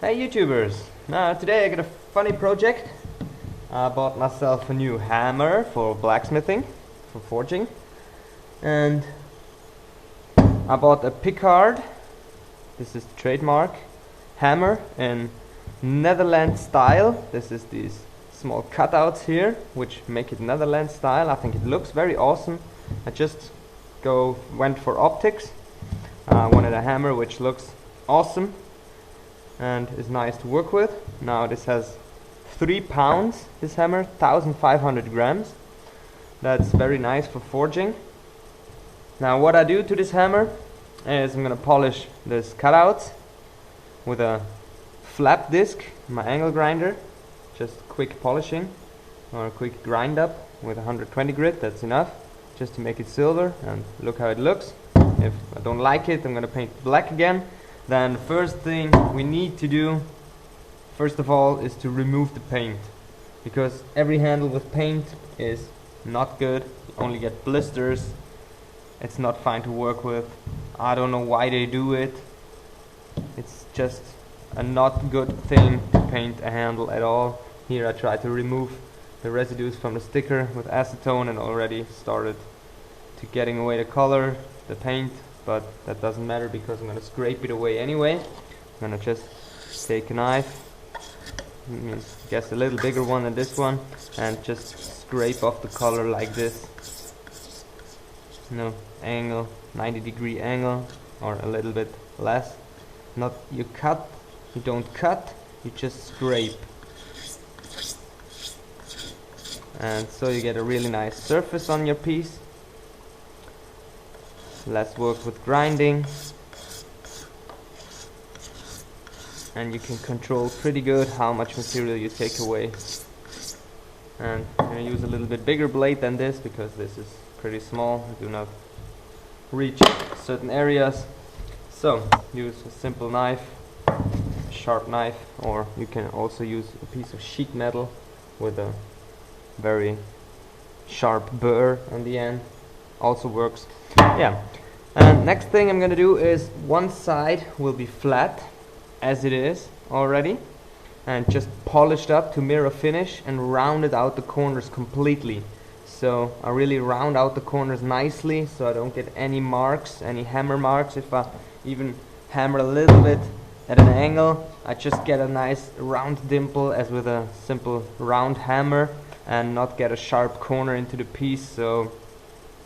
Hey YouTubers! Today I got a funny project. I bought myself a new hammer for blacksmithing, for forging, and I bought a Picard, this is the trademark, hammer in Netherlands style. This is these small cutouts here which make it Netherlands style. I think it looks very awesome. I just went for optics. I wanted a hammer which looks awesome and is nice to work with. Now this has 3 pounds, this hammer, 1500 grams. That's very nice for forging. Now what I do to this hammer is I'm gonna polish this cutouts with a flap disc, my angle grinder. Just quick polishing or a quick grind up with 120 grit, that's enough just to make it silver, and look how it looks. If I don't like it, I'm gonna paint it black again. Then the first thing we need to do, first of all, is to remove the paint, because every handle with paint is not good. You only get blisters. It's not fine to work with. I don't know why they do it. It's just a not good thing to paint a handle at all. Here I try to remove the residues from the sticker with acetone and already started to getting away the color, the paint, but that doesn't matter because I'm going to scrape it away anyway. I'm going to just take a knife, guess a little bigger one than this one, and just scrape off the color like this. Angle, 90-degree angle, or a little bit less. Not you don't cut, you just scrape. And so you get a really nice surface on your piece. Less work with grinding, and you can control pretty good how much material you take away. And I'm going to use a little bit bigger blade than this because this is pretty small. I do not reach certain areas. So use a simple knife, a sharp knife, or you can also use a piece of sheet metal with a very sharp burr on the end. Also works. Yeah. And next thing I'm gonna do is one side will be flat as it is already and just polished up to mirror finish and rounded out the corners completely. So I really round out the corners nicely so I don't get any marks, any hammer marks. If I even hammer a little bit at an angle, I just get a nice round dimple as with a simple round hammer and not get a sharp corner into the piece. So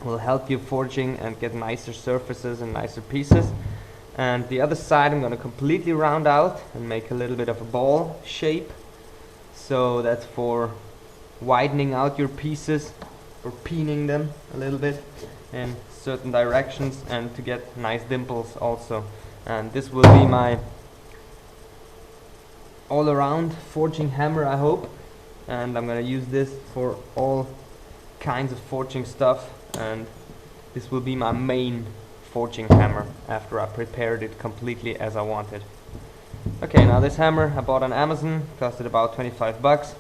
will help you forging and get nicer surfaces and nicer pieces. And the other side I'm going to completely round out and make a little bit of a ball shape. So that's for widening out your pieces or peening them a little bit in certain directions and to get nice dimples also. And this will be my all around forging hammer, I hope. And I'm going to use this for all kinds of forging stuff, and this will be my main forging hammer after I prepared it completely as I wanted. Okay, now this hammer I bought on Amazon, costed about 25 bucks.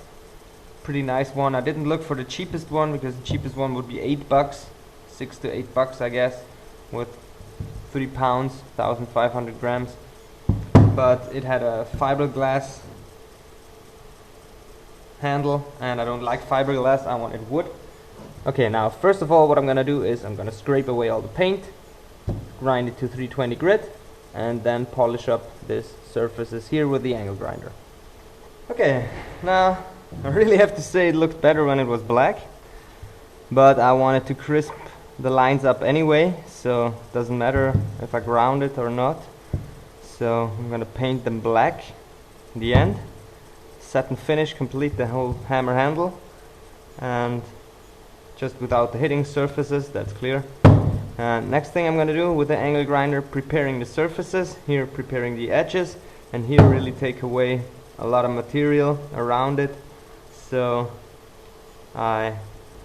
Pretty nice one. I didn't look for the cheapest one because the cheapest one would be 8 bucks, 6 to 8 bucks I guess, with 3 pounds, 1500 grams. But it had a fiberglass handle and I don't like fiberglass, I wanted wood. Okay, now first of all what I'm gonna do is I'm gonna scrape away all the paint, grind it to 320 grit, and then polish up this surfaces here with the angle grinder. Okay, now I really have to say it looked better when it was black, but I wanted to crisp the lines up anyway, so it doesn't matter if I ground it or not. So I'm gonna paint them black in the end, set and finish, complete the whole hammer handle, and just without the hitting surfaces, that's clear. Next thing I'm going to do with the angle grinder, preparing the surfaces, here preparing the edges, and here really take away a lot of material around it so I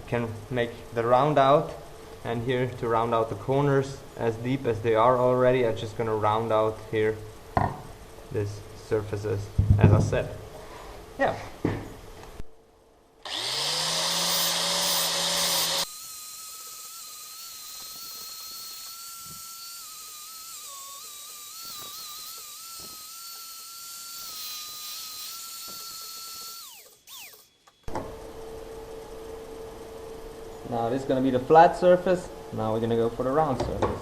can make the round out. And here to round out the corners as deep as they are already, I'm just going to round out here these surfaces as I said. Yeah. Now this is going to be the flat surface. Now we're going to go for the round surface.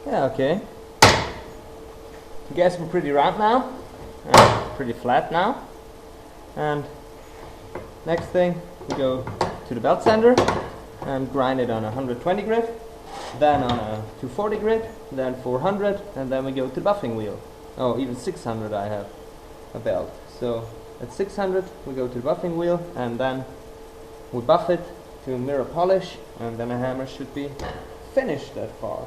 Yeah, okay. I guess we're pretty round now, pretty flat now. And next thing, we go to the belt sander and grind it on a 120 grit, then on a 240 grit, then 400, and then we go to the buffing wheel. Oh, even 600 I have a belt. So at 600 we go to the buffing wheel and then we buff it to mirror polish, and then a hammer should be finished that far.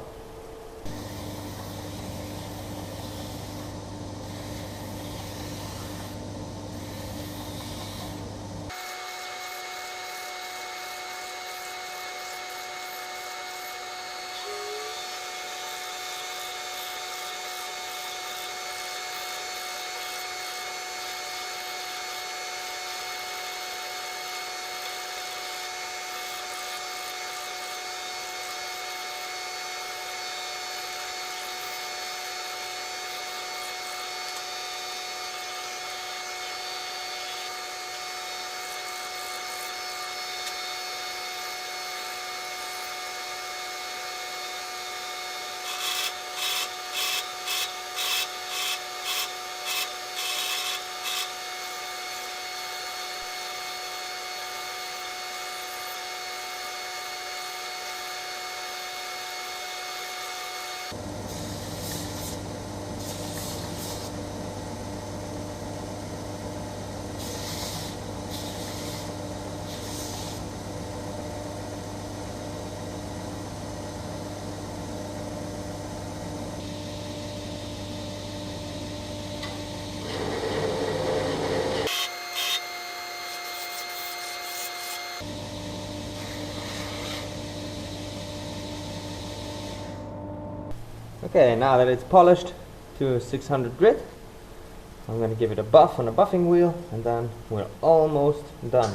Okay, now that it's polished to 600 grit, I'm going to give it a buff on a buffing wheel, and then we're almost done.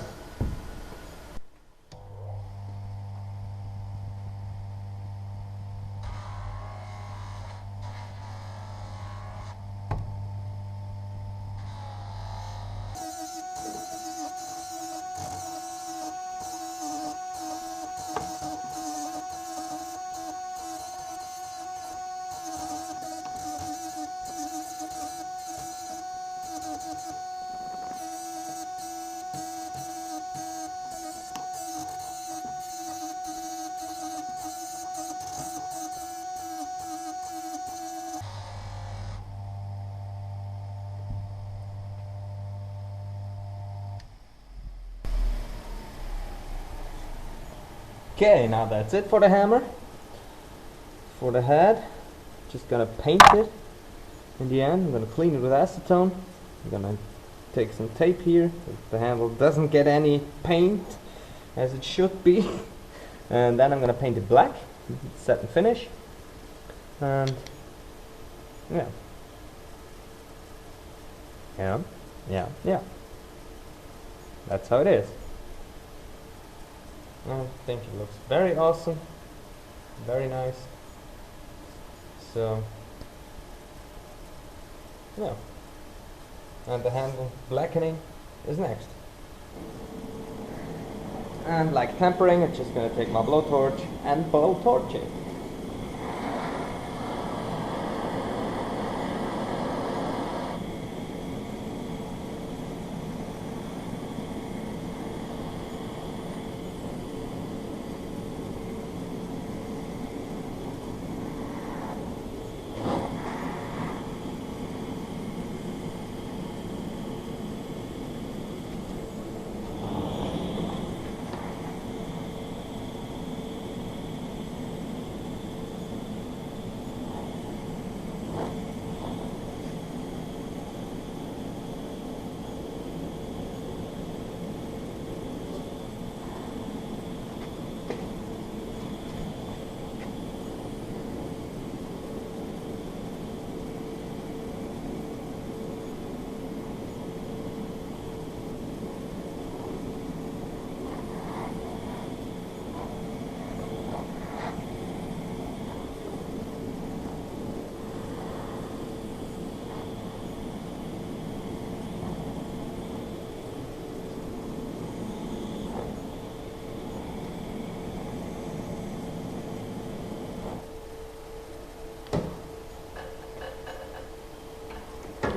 Okay, now that's it for the hammer. For the head, just gonna paint it in the end. I'm gonna clean it with acetone. I'm gonna take some tape here so the handle doesn't get any paint as it should be. And then I'm gonna paint it black, set and finish. And yeah. That's how it is. I think it looks very awesome, very nice. So yeah, and the handle blackening is next. And like tempering, it's just going to take my blowtorch and blowtorch it.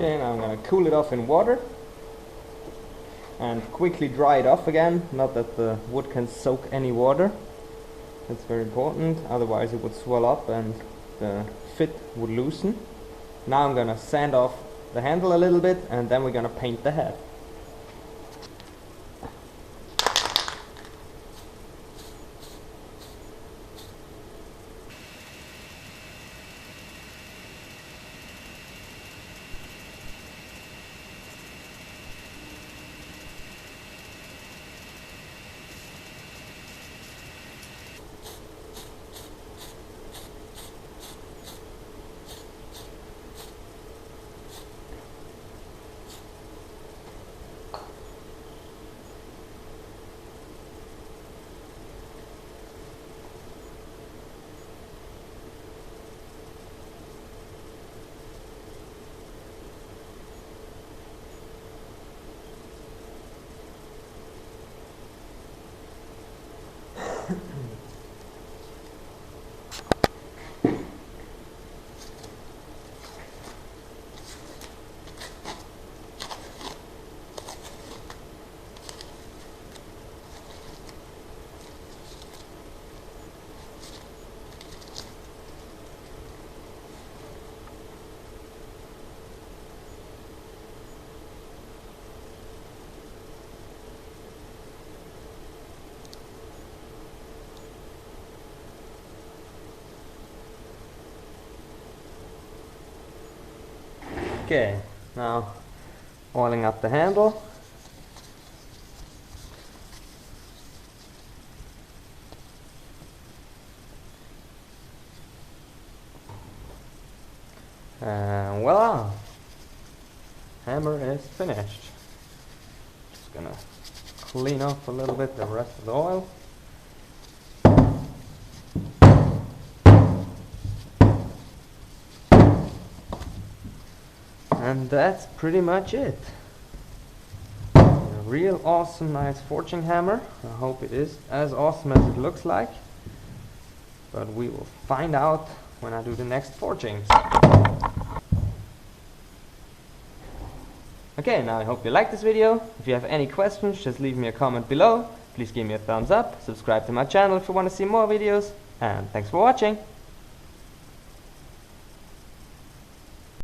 Okay, now I'm going to cool it off in water and quickly dry it off again, not that the wood can soak any water. That's very important, otherwise it would swell up and the fit would loosen. Now I'm going to sand off the handle a little bit, and then we're going to paint the head. Okay, now oiling up the handle. And voila! Hammer is finished. Just gonna clean off a little bit the rest of the oil. And that's pretty much it. A real awesome, nice forging hammer. I hope it is as awesome as it looks like. But we will find out when I do the next forgings. Okay, now I hope you liked this video. If you have any questions, just leave me a comment below. Please give me a thumbs up, subscribe to my channel if you want to see more videos, and thanks for watching.